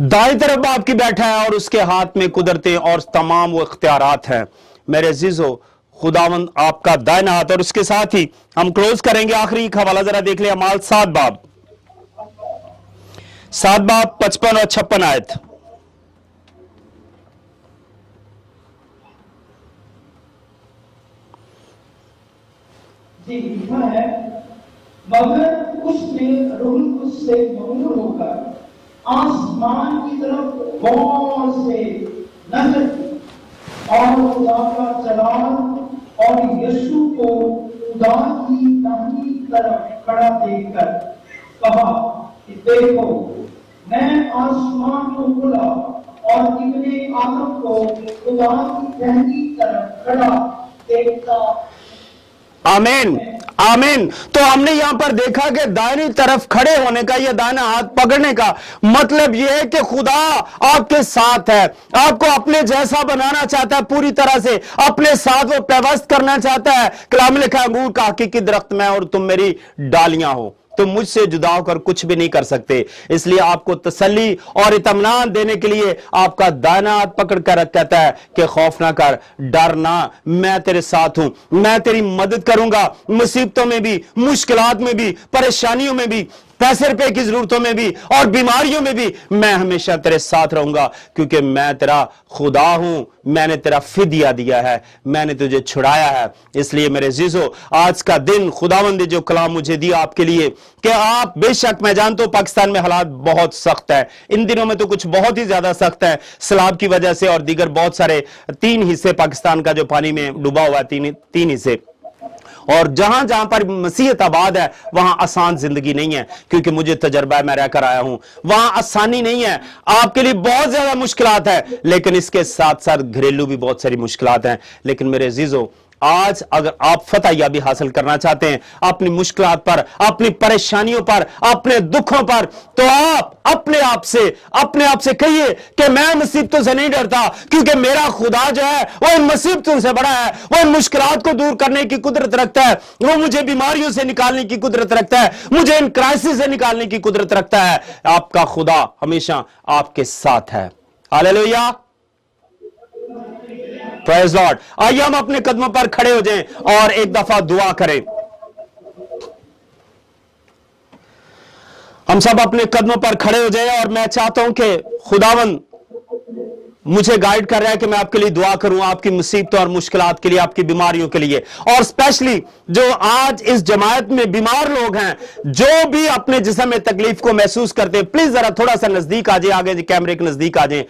दाईं तरफ बाप की बैठा है और उसके हाथ में कुदरतें और तमाम वो इख्तियारात हैं। मेरे अजीजों, खुदावंद आपका दाहिना हाथ। और उसके साथ ही हम क्लोज करेंगे, आखिरी हवाला जरा देख लिया, अमाल 7 बाब 55 और 56 आयत। जी लिखा है, मगर उसने रूह उससे मगरूर होकर आसमान की तरफ गौर से नजर की और खुदा का जलाल और यीशु को खुदा की दाहिनी तरफ खड़ा देखकर कहा कि देखो, मैं आसमान को खुला और इब्ने आदम को खुदा की दाहिनी तरफ खड़ा देखता। आमीन, आमीन। तो हमने यहां पर देखा कि दाहिनी तरफ खड़े होने का या दाहिना हाथ पकड़ने का मतलब यह है कि खुदा आपके साथ है, आपको अपने जैसा बनाना चाहता है, पूरी तरह से अपने साथ वो पैवस्त करना चाहता है। कलाम में लिखा है, अंगूर का हकीकी दरख्त मैं और तुम मेरी डालियां हो, तुम मुझसे जुदा होकर कुछ भी नहीं कर सकते। इसलिए आपको तसल्ली और इत्मीनान देने के लिए आपका दाहिना हाथ पकड़ कर कहता है कि खौफ ना कर, डर ना, मैं तेरे साथ हूं, मैं तेरी मदद करूंगा, मुसीबतों में भी, मुश्किलात में भी, परेशानियों में भी, पैसे रुपए की जरूरतों में भी और बीमारियों में भी मैं हमेशा तेरे साथ रहूंगा, क्योंकि मैं तेरा खुदा हूं, मैंने तेरा फिदिया दिया है, मैंने तुझे छुड़ाया है। इसलिए मेरे अजीजों, आज का दिन खुदावंद ने जो कलाम मुझे दिया आपके लिए कि आप, बेशक मैं जानता हूं पाकिस्तान में हालात बहुत सख्त है, इन दिनों में तो कुछ बहुत ही ज्यादा सख्त है, सैलाब की वजह से और दीगर बहुत सारे 3 हिस्से पाकिस्तान का जो पानी में डूबा हुआ है, 3 हिस्से, और जहां जहां पर मसीहत आबाद है वहां आसान जिंदगी नहीं है, क्योंकि मुझे तजर्बा है, मैं रहकर आया हूं, वहां आसानी नहीं है, आपके लिए बहुत ज्यादा मुश्किलात है, लेकिन इसके साथ साथ घरेलू भी बहुत सारी मुश्किलात हैं। लेकिन मेरे अजीजों, आज अगर आप फतह भी हासिल करना चाहते हैं अपनी मुश्किलात पर, अपनी परेशानियों पर, अपने दुखों पर, तो आप अपने आप से कहिए कि मैं मुसीबतों से नहीं डरता, क्योंकि मेरा खुदा जो है वो इन मुसीबतों से बड़ा है, वो इन मुश्किलात को दूर करने की कुदरत रखता है, वो मुझे बीमारियों से निकालने की कुदरत रखता है, मुझे इन क्राइसिस से निकालने की कुदरत रखता है। आपका खुदा हमेशा आपके साथ है। Hallelujah, praise Lord. आइए हम अपने कदमों पर खड़े हो जाएं और एक दफा दुआ करें। हम सब अपने कदमों पर खड़े हो जाएं और मैं चाहता हूं कि खुदावन मुझे गाइड कर रहा है कि मैं आपके लिए दुआ करूं, आपकी मुसीबतों और मुश्किलात के लिए, आपकी बीमारियों के लिए, और स्पेशली जो आज इस जमात में बीमार लोग हैं, जो भी अपने जिस्म में तकलीफ को महसूस करते हैं, प्लीज जरा थोड़ा सा नजदीक आ जाए, आगे कैमरे के नजदीक आ जाए,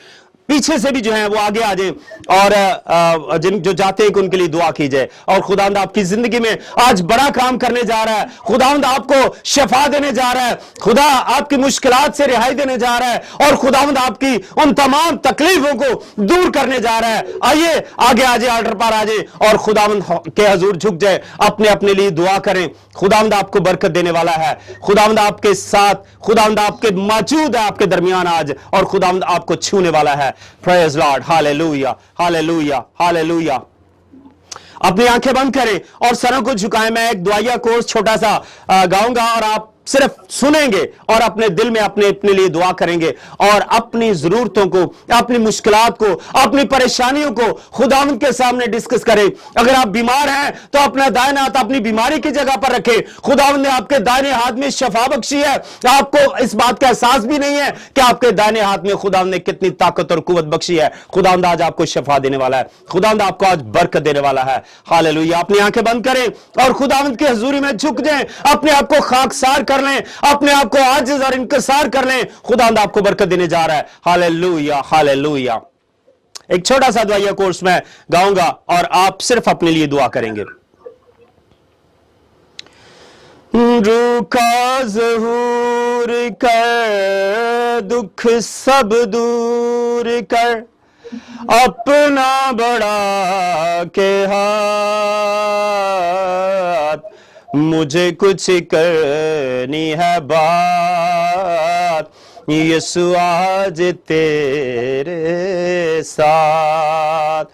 पीछे से भी जो है वो आगे आ जाए और जिन जो चाहते हैं कि उनके लिए दुआ की जाए। और खुदावंद आपकी जिंदगी में आज बड़ा काम करने जा रहा है, खुदावंद आपको शफा देने जा रहा है, खुदा आपकी मुश्किलात से रिहाई देने जा रहा है और खुदावंद आपकी उन तमाम तकलीफों को दूर करने जा रहा है। आइए आगे आ जाए, ऑर्डर पर आ जाए और खुदावंद के हजूर झुक जाए, अपने अपने लिए दुआ करें। खुदावंद आपको बरकत देने वाला है, खुदावंद आपके साथ, खुदावंद आपके मौजूद है आपके दरमियान आज, और खुदावंद आपको छूने वाला है। Praise Lord, hallelujah hallelujah hallelujah. अपनी आंखें बंद करें और सरों को झुकाएं। मैं एक दुआया कोर्स छोटा सा गाऊंगा और आप सिर्फ सुनेंगे और अपने दिल में अपने लिए दुआ करेंगे और अपनी जरूरतों को, अपनी मुश्किलात को, अपनी परेशानियों को खुदावंद के सामने डिस्कस करें। अगर आप बीमार हैं तो अपना दाहिना हाथ अपनी बीमारी की जगह पर रखें। खुदावंद ने आपके दाहिने हाथ में शफा बख्शी है, आपको इस बात का एहसास भी नहीं है कि आपके दाहिने हाथ में खुदावंद ने कितनी ताकत और कुव्वत बख्शी है। खुदावंद आज आपको शफा देने वाला है, खुदावंद आपको आज बरकत देने वाला है। हालेलुया। अपनी आंखें बंद करें और खुदावंद की हजूरी में झुक जाएं, अपने आप को खाकसार कर लें, अपने आप को आजिज और इनकसार कर लें। खुदावंद आपको बरकत देने जा रहा है। Hallelujah hallelujah. एक छोटा सा दुआया कोर्स में गाऊंगा और आप सिर्फ अपने लिए दुआ करेंगे। रुका ज़हूर कर, दुख सब दूर कर, अपना बढ़ा के हाथ, मुझे कुछ करनी है बात, यीशु आज तेरे साथ,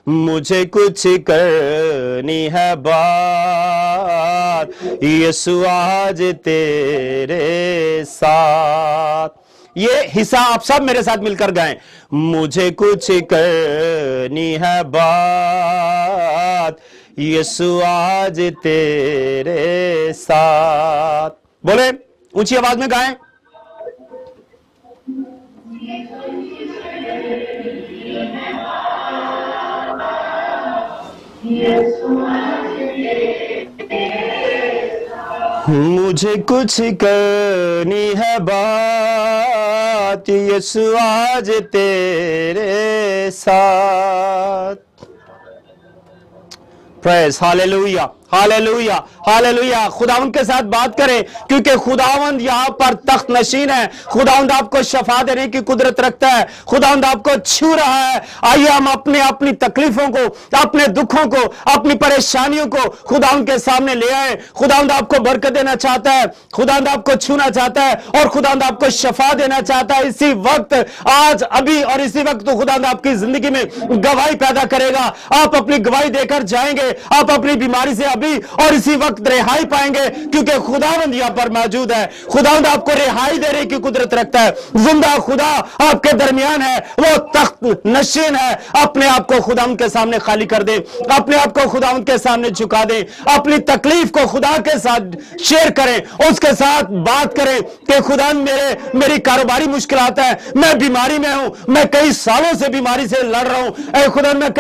मुझे कुछ करनी है बात, यीशु आज तेरे साथ। ये हिस्सा आप सब मेरे साथ मिलकर गाएं। मुझे कुछ करनी है बात, यीशु आज तेरे साथ। बोले, ऊंची आवाज में गाएं। मुझे कुछ करनी है बात, यीशु आज तेरे साथ। Praise hallelujah hallelujah hallelujah. खुदावंद के साथ बात करें क्योंकि खुदावंद यहां पर तख्त नशीन है। खुदावंद आपको शफा देने की कुदरत रखता है, खुदावंद आपको छू रहा है। आइए हम अपनी तकलीफों को, अपने दुखों को, अपनी परेशानियों को खुदावंद के सामने ले आए। खुदावंद आपको बरकत देना चाहता है, खुदावंद आपको छूना चाहता है और खुदावंद आपको शफा देना चाहता है। इसी वक्त, आज, अभी और इसी वक्त तो खुदावंद आपकी जिंदगी में गवाही पैदा करेगा। आप अपनी गवाही देकर जाएंगे, आप अपनी बीमारी से अभी और इसी वक्त रिहाई पाएंगे क्योंकि खुदावंद यहां पर मौजूद है। खुदावंद आपको रिहाई देने की कुदरत रखता है। जिंदा खुदा आपके दरमियान है, वो तख्त नशीन है। अपने आप को खुदावंद के सामने खाली कर दे, अपने आप को खुदावंद के सामने झुका दे, अपनी तकलीफ को खुदा के साथ शेयर करें, उसके साथ बात करें कि खुदावंद मेरी कारोबारी मुश्किलात है, मैं बीमारी में हूं, मैं कई सालों से बीमारी से लड़ रहा हूं, ऐ खुदावंद मैं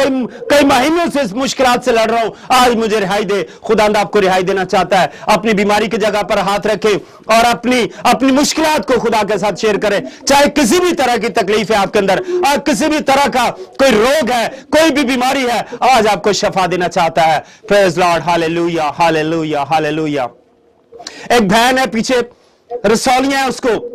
कई महीनों से इस मुश्किलात से लड़ रहा हूं, आज मुझे रिहाई दे। खुदावंद आपको रिहाई देना चाहता है। अपनी बीमारी की जगह पर हाथ रखें और अपनी मुश्किलात को खुदा के साथ शेयर करें। चाहे किसी भी तरह की तकलीफ है आपके अंदर, किसी भी तरह का कोई रोग है, कोई भी बीमारी है, आज आपको शफा देना चाहता है। Praise Lord hallelujah hallelujah hallelujah. एक बहन है, पीछे रसौलियां है, उसको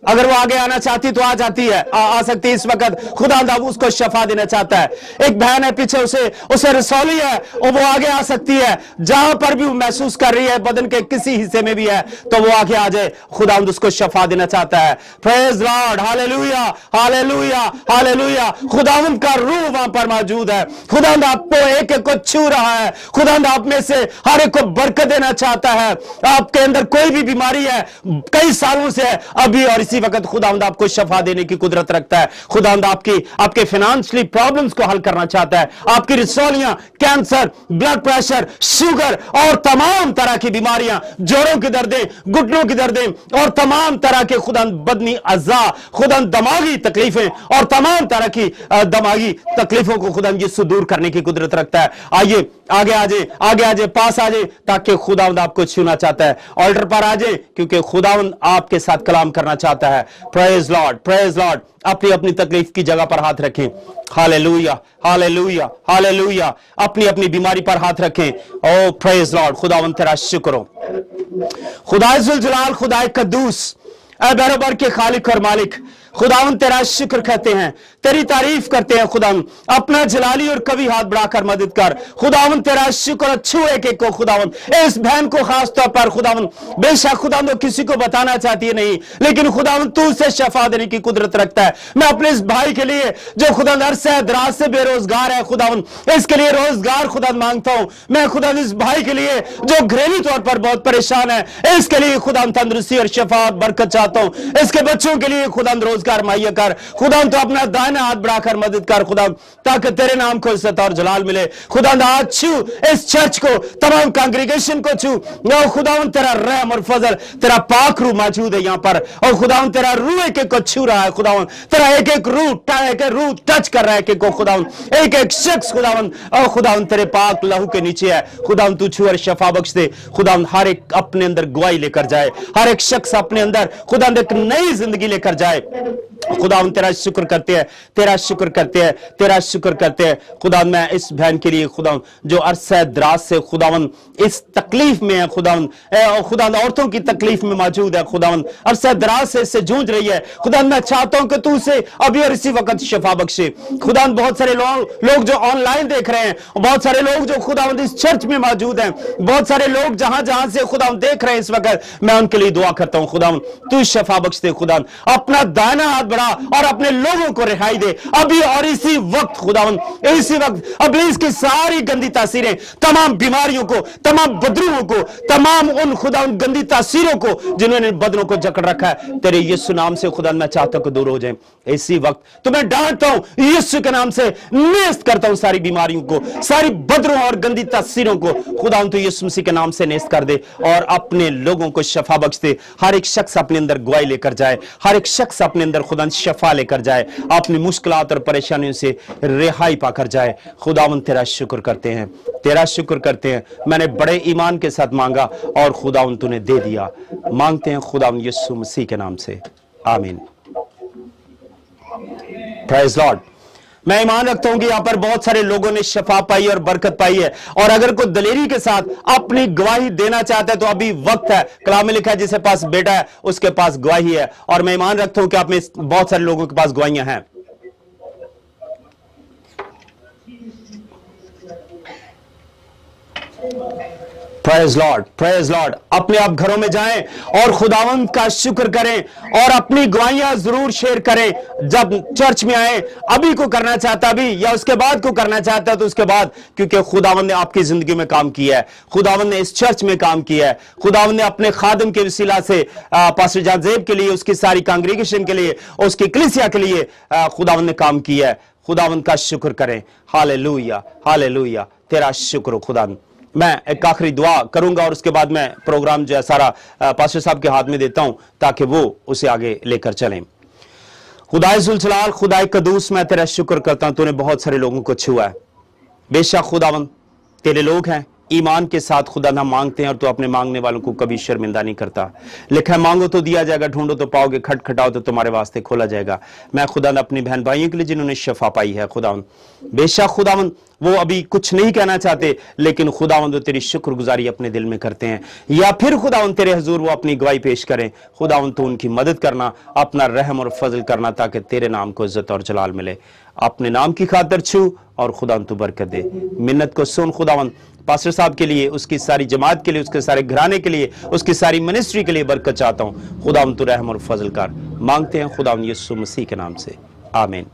अगर वो आगे आना चाहती तो आ जाती है, आ सकती है इस वक्त। खुदावंद उसको शफा देना चाहता है। एक बहन है पीछे, उसे रसौली है और वो आगे आ सकती है। जहां पर भी वो महसूस कर रही है बदन के किसी हिस्से में भी है तो वो आगे आ जाए। खुदावंद उसको शफा देना चाहता है। Praise Lord hallelujah hallelujah hallelujah. खुदावंद का रूह वहां पर मौजूद है। खुदावंद आपको एक एक को छू रहा है। खुदावंद आप में से हर एक को बरकत देना चाहता है। आपके अंदर कोई भी बीमारी है, कई सालों से है, अभी और इसी वक्त खुदावंद आपको शफा देने की कुदरत रखता है। खुदावंद आपके फाइनेंशियली प्रॉब्लम्स को हल करना चाहता है। आपकी रसौलियां, कैंसर, ब्लड प्रेशर, शुगर और तमाम तरह की बीमारियां, जोड़ों की दर्दें, घुटनों की दर्दें और तमाम तरह के खुदावंद बदनी अज़ा, खुदावंद दिमागी तकलीफें और तमाम तरह की दिमागी तकलीफों को खुदावंद यीशु दूर करने की कुदरत रखता है। आइए आगे आ जाए, पास आ जाए, ताकि खुदावंद आपको छूना चाहता है। ऑल्टर पर आ जाए क्योंकि खुदावंद आपके साथ कलाम करना चाहता है। चाहता है। Praise Lord, praise Lord. अपनी अपनी तकलीफ की जगह पर हाथ रखें। Hallelujah, hallelujah, hallelujah. अपनी अपनी बीमारी पर हाथ रखें। ओ प्रेज लॉर्ड, खुदावंद तेरा शुक्र हो। खुदाए जुल जलाल, खुदाए कद्दूस, ऐ बरोबर के खालिक और मालिक, खुदावंद तेरा शुक्र कहते हैं, तेरी तारीफ करते हैं। खुदावंद अपना जलाली और कभी हाथ बढ़ाकर मदद कर। खुदावंद तेरा शुक्र, छू एक एक को खुदावंद, इस बहन को खास तौर पर खुदावंद, बेशक खुदावंद वो किसी को बताना चाहती है नहीं, लेकिन खुदावंद तू उसे शफा देने की कुदरत रखता है। मैं अपने इस भाई के लिए जो खुदावंद अरसे दराज से बेरोजगार है खुदावंद, इसके लिए रोजगार खुदावंद मांगता हूं। मैं खुदावंद इस भाई के लिए जो घरेलू तौर पर बहुत परेशान है, इसके लिए खुदावंद तंदुरुस्ती और शफा और बरकत चाहता हूं। इसके बच्चों के लिए खुदावंद रोजगार मुहैया कर। खुदावंद तो अपना दाहिना हाथ बढ़ाकर मदद कर खुदावंद, ताकि तेरे नाम को इज्जत और जलाल मिले। खुदावंद आज छू इस चर्च को, तमाम कांग्रीगेशन को छू। खुदावंद तेरा रहम और फजल, तेरा पाक रूह मौजूद है यहाँ पर, और खुदावंद तेरा रूह एक एक को छू रहा है। खुदावंद तेरा एक एक रूह टच कर रहा है एक एक को खुदावंद, एक एक शख्स खुदावंद, और खुदावंद तेरे पाक लहू के नीचे है। खुदावंद तू छू और शफा बख्श दे। खुदावंद हर एक अपने अंदर गवाही लेकर जाए, हर एक शख्स अपने अंदर खुदावंद एक नई जिंदगी लेकर जाए। खुदावंद तेरा शुक्र करते हैं, तेरा शुक्र करते हैं, तेरा शुक्र करते हैं। खुदावंद मैं इस बहन के लिए खुदावंद जो अरसे दराज से खुदावंद इस तकलीफ में है खुदावंद, खुदावंद औरतों की तकलीफ में मौजूद है खुदावंद, अरसे दराज से इससे जूझ रही है खुदावंद, मैं चाहता हूं कि तू उसे अभी और इसी वक्त शफा बख्शे। खुदावंद बहुत सारे लोग जो ऑनलाइन देख रहे हैं, बहुत सारे लोग जो खुदावंद इस चर्च में मौजूद हैं, बहुत सारे लोग जहां जहां से खुदावंद देख रहे हैं इस वक्त, मैं उनके लिए दुआ करता हूं। खुदावंद तू शफा बख्श दे। खुदावंद अपना दाहिना हाथ बढ़ा और अपने लोगों को रिहाई दे अभी और इसी वक्त खुदावंद, इसी वक्त इब्लीस की सारी गंदी तासीरें, तमाम बीमारियों को, तमाम बदरूहों को, तमाम उन खुदावंद गंदी तासीरों को जिन्होंने बदनों को जकड़ रखा है, तेरे यीशु नाम से खुदावंद मैं चाहता हूं कि दूर हो जाए इसी वक्त। तो मैं डांटता हूं यीशु के नाम से, नेस्त करता हूं सारी बीमारियों को, सारी बदरूहों और गंदी तासीरों को। खुदावंद तो यीशु मसीह के नाम से नेस्त कर दे और अपने लोगों को शफा बख्श दे। हर एक शख्स अपने अंदर गवाही लेकर जाए, हर एक शख्स अपने अंदर खुदावंद शफा लेकर जाए, अपनी मुश्किलात और परेशानियों से रिहाई पाकर जाए। खुदावंद तेरा शुक्र करते हैं, तेरा शुक्र करते हैं। मैंने बड़े ईमान के साथ मांगा और खुदावंद तूने दे दिया। मांगते हैं खुदावंद यीशु मसीह के नाम से, आमीन। Praise Lord. मैं ईमान रखता हूं कि यहां पर बहुत सारे लोगों ने शफा पाई और बरकत पाई है, और अगर कोई दलेरी के साथ अपनी गवाही देना चाहता है तो अभी वक्त है। कलाम में लिखा है जिसके पास बेटा है उसके पास गवाही है, और मैं ईमान रखता हूं कि आप में बहुत सारे लोगों के पास गवाहियां हैं। Praise Lord, praise Lord. अपने आप घरों में जाएं और खुदावंद का शुक्र करें और अपनी गवाहियां जरूर शेयर करें। जब चर्च में आए, अभी को करना चाहता अभी, या उसके बाद को करना चाहता है तो उसके बाद, क्योंकि खुदावंद ने आपकी जिंदगी में काम किया है, खुदावंद ने इस चर्च में काम किया है। खुदावंद ने अपने खादिम के वसीला से पास्टर जान ज़ेब के लिए, उसकी सारी कांग्रीगेशन के लिए, उसकी कलीसिया के लिए खुदावंद ने काम किया है। खुदावंद का शुक्र करें। Hallelujah, hallelujah. तेरा शुक्र खुदावंद। मैं एक आखिरी दुआ करूंगा और उसके बाद मैं प्रोग्राम जो है सारा पास्टर साहब के हाथ में देता हूं ताकि वो उसे आगे लेकर चलें। खुदाए जुल जलाल, खुदाए कद्दूस, मैं तेरा शुक्र करता हूं, तूने बहुत सारे लोगों को छुआ है। बेशक खुदावंद तेरे लोग हैं, ईमान के साथ खुदा ना मांगते हैं और तू अपने मांगने वालों को कभी शर्मिंदा नहीं करता। लिखा है मांगो तो दिया जाएगा, ढूंढो तो पाओगे, खटखटाओ तो तुम्हारे वास्ते खोला जाएगा। मैं खुदा अपनी बहन भाइयों के लिए जिन्होंने शफा पाई है खुदावंद, बेशक खुदावंद वो अभी कुछ नहीं कहना चाहते, लेकिन खुदावंद तेरी शुक्रगुजारी अपने दिल में करते हैं, या फिर खुदावंद तेरे हुजूर वो अपनी गवाही पेश करें। खुदावंद तो उनकी मदद करना, अपना रहम और फजल करना, ताकि तेरे नाम को इज्जत और जलाल मिले। अपने नाम की खातिर छू और खुदावंद तू बरकत दे। मिन्नत को सुन खुदावंद, पास्टर साहब के लिए, उसकी सारी जमात के लिए, उसके सारे घराने के लिए, उसकी सारी मिनिस्ट्री के लिए बरकत चाहता हूं। खुदावंद तू रहम और फजल कर। मांगते हैं खुदावंद यीशु मसीह के नाम से, आमीन।